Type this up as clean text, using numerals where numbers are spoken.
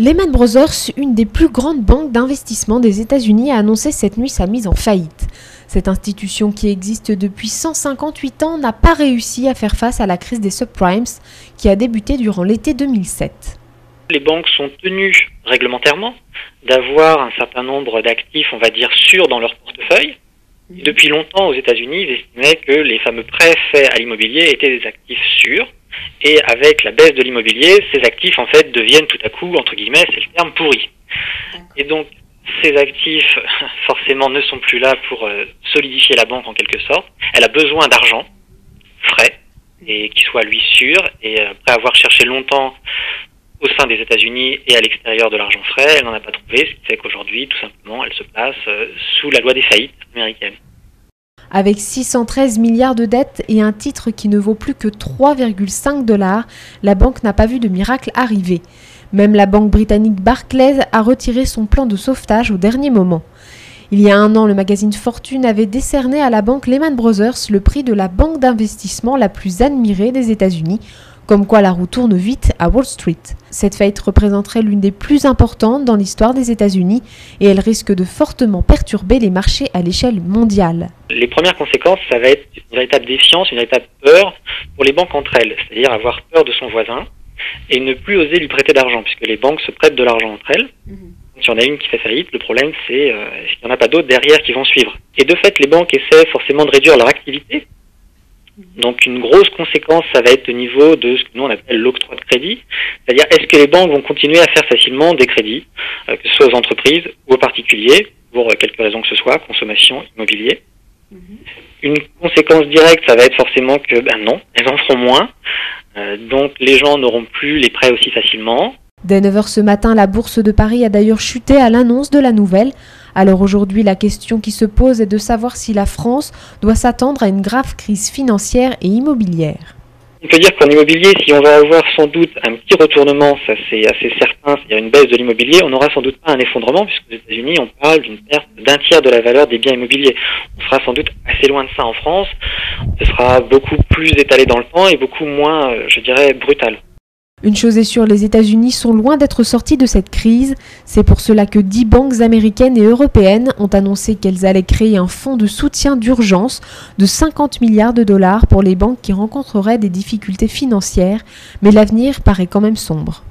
Lehman Brothers, une des plus grandes banques d'investissement des États-Unis, a annoncé cette nuit sa mise en faillite. Cette institution qui existe depuis 158 ans n'a pas réussi à faire face à la crise des subprimes qui a débuté durant l'été 2007. Les banques sont tenues réglementairement d'avoir un certain nombre d'actifs, on va dire, sûrs dans leur portefeuille. Et depuis longtemps, aux États-Unis, ils estimaient que les fameux prêts faits à l'immobilier étaient des actifs sûrs. Et avec la baisse de l'immobilier, ces actifs, en fait, deviennent tout à coup, entre guillemets, c'est le terme, pourris. Et donc, ces actifs, forcément, ne sont plus là pour solidifier la banque, en quelque sorte. Elle a besoin d'argent frais, et qui soit, lui, sûr. Et après avoir cherché longtemps au sein des États-Unis et à l'extérieur de l'argent frais, elle n'en a pas trouvé, ce qui fait qu'aujourd'hui, tout simplement, elle se place sous la loi des faillites américaines. Avec 613 milliards de dettes et un titre qui ne vaut plus que 3,5 $, la banque n'a pas vu de miracle arriver. Même la banque britannique Barclays a retiré son plan de sauvetage au dernier moment. Il y a un an, le magazine Fortune avait décerné à la banque Lehman Brothers le prix de la banque d'investissement la plus admirée des États-Unis, comme quoi la roue tourne vite à Wall Street. Cette faillite représenterait l'une des plus importantes dans l'histoire des États-Unis et elle risque de fortement perturber les marchés à l'échelle mondiale. Les premières conséquences, ça va être une véritable défiance, une véritable peur pour les banques entre elles, c'est-à-dire avoir peur de son voisin et ne plus oser lui prêter d'argent, puisque les banques se prêtent de l'argent entre elles. Donc, si on a une qui fait faillite, le problème c'est est-ce qu'il n'y en a pas d'autres derrière qui vont suivre. Et de fait, les banques essaient forcément de réduire leur activité. Donc une grosse conséquence, ça va être au niveau de ce que nous on appelle l'octroi de crédit, c'est-à-dire est-ce que les banques vont continuer à faire facilement des crédits, que ce soit aux entreprises ou aux particuliers, pour quelque raison que ce soit, consommation, immobilier. Une conséquence directe, ça va être forcément que non, elles en feront moins, donc les gens n'auront plus les prêts aussi facilement. Dès 9 h ce matin, la bourse de Paris a d'ailleurs chuté à l'annonce de la nouvelle. Alors aujourd'hui, la question qui se pose est de savoir si la France doit s'attendre à une grave crise financière et immobilière. On peut dire qu'en immobilier, si on va avoir sans doute un petit retournement, ça c'est assez certain, c'est-à-dire une baisse de l'immobilier, on n'aura sans doute pas un effondrement, puisqu'aux États-Unis, on parle d'une perte d'un tiers de la valeur des biens immobiliers. On sera sans doute assez loin de ça en France, ce sera beaucoup plus étalé dans le temps et beaucoup moins, je dirais, brutal. Une chose est sûre, les États-Unis sont loin d'être sortis de cette crise. C'est pour cela que 10 banques américaines et européennes ont annoncé qu'elles allaient créer un fonds de soutien d'urgence de 50 milliards de dollars pour les banques qui rencontreraient des difficultés financières. Mais l'avenir paraît quand même sombre.